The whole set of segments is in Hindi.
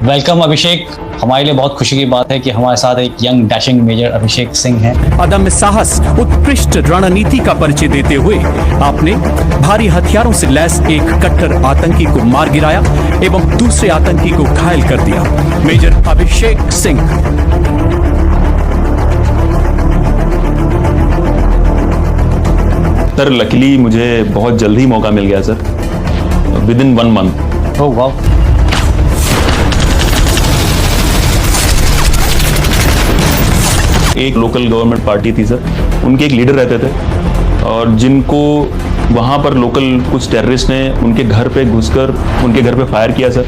वेलकम अभिषेक। हमारे लिए बहुत खुशी की बात है कि हमारे साथ एक young dashing major Abhishek Singh हैं। अदम्य साहस, उत्कृष्ट रणनीति का परिचय देते हुए आपने भारी हथियारों से लैस एक कट्टर आतंकी को मार गिराया एवं दूसरे आतंकी को घायल कर दिया। Major Abhishek Singh. Sir luckily मुझे बहुत जल्दी मौका मिल गया सर, विद इन 1 मंथ। ओह वाह। एक लोकल गवर्नमेंट पार्टी थी सर, उनके एक लीडर रहते थे और जिनको वहां पर लोकल कुछ टेररिस्ट ने उनके घर पे घुसकर उनके घर पे फायर किया सर।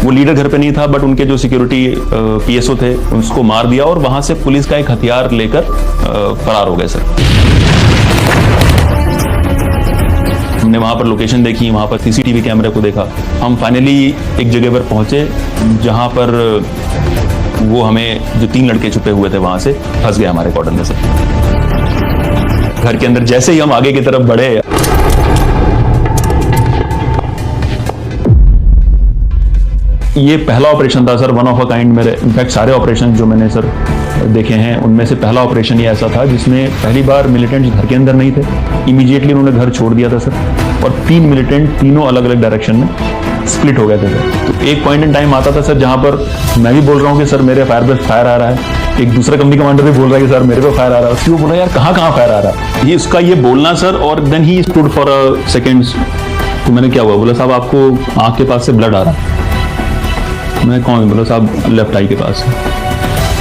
वो लीडर घर पे नहीं था बट उनके जो सिक्योरिटी पीएसओ थे उसको मार दिया और वहां से पुलिस का एक हथियार लेकर फरार हो गए सर। हमने वहां पर लोकेशन देखी, वहां पर सीसीटीवी कैमरे को देखा। हम फाइनली एक जगह पर पहुंचे जहां पर वो हमें जो 3 लड़के छुपे हुए थे वहां से फंस गए हमारे कॉर्डन में से। घर के अंदर जैसे ही हम आगे की तरफ बढ़े, ये पहला ऑपरेशन था sir, one of a kind. मेरे इनफैक्ट सारे ऑपरेशन जो मैंने सर देखे हैं उनमें से पहला ऑपरेशन ये ऐसा था जिसमें पहली बार मिलिटेंट्स घर के अंदर नहीं थे, इमीडिएटली उन्होंने घर छोड़ दिया था सर। और 3 मिलिटेंट तीनों अलग अलग डायरेक्शन में स्प्लिट हो गए थे सर। तो एक पॉइंट इन टाइम आता था सर जहां पर मैं भी बोल रहा हूँ कि सर मेरे फायर पे फायर आ रहा है, एक दूसरा कंपनी कमांडर भी बोल रहा है कि सर मेरे पे फायर आ रहा है। उसकी वो बोला यार कहाँ फायर आ रहा है, ये उसका ये बोलना सर। और then he stood for a seconds. तो मैंने क्या हुआ, बोला साहब आपको आंख के पास से ब्लड आ रहा है। मैं कौन? बोला साहब लेफ्ट आई के पास।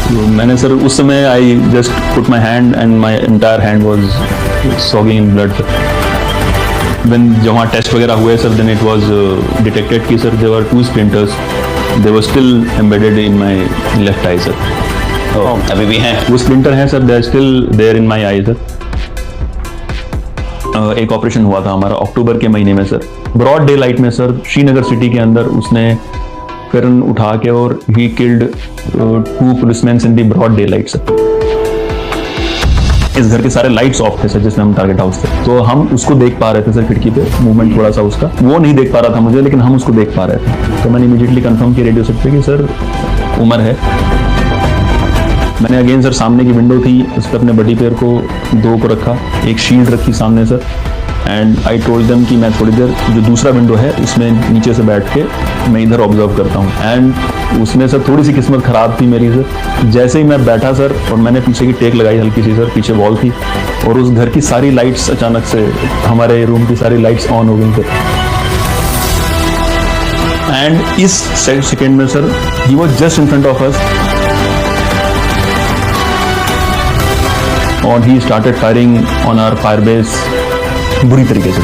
तो मैंने सर उस समय I just put my hand and my entire hand was sogging in blood sir. When जब वहाँ टेस्ट वगैरह हुए sir, then it was detected कि sir there were 2 splinters, they were still embedded in my left eye sir. अभी भी हैं वो स्प्लिंटर हैं sir, they are still there in my eye sir. एक ऑपरेशन हुआ था हमारा अक्टूबर के महीने में सर, ब्रॉड डे लाइट में सर, श्रीनगर सिटी के अंदर। उसने गन उठा के और he killed 2 policeman in the broad day light sir. इस घर के सारे लाइट्स ऑफ थे सर जिसमें हम टारगेट हाउस थे, तो हम उसको देख पा रहे थे सर खिड़की पे, मूवमेंट थोड़ा सा उसका वो नहीं देख पा रहा था मुझे, लेकिन हम उसको देख पा रहे थे। तो मैंने इमीडिएटली कंफर्म किया रेडियो सेट पे कि सर उमर है। मैंने अगेन सर सामने की विंडो थी उस पर अपने बडी पैर को 2 को रखा, एक शील्ड रखी सामने sir. And I told them कि मैं थोड़ी देर जो दूसरा विंडो है उसमें नीचे से बैठ के मैं इधर ऑब्जर्व करता हूँ। एंड उसमें सर थोड़ी सी किस्मत खराब थी मेरी सर, जैसे ही मैं बैठा सर और मैंने पीछे की टेक लगाई हल्की सी सर, पीछे वॉल थी और उस घर की सारी लाइट्स अचानक से, हमारे रूम की सारी लाइट्स ऑन हो गई सर। एंड इस सेकेंड में sir he was just in front of us और he started firing on our fire base बुरी तरीके से।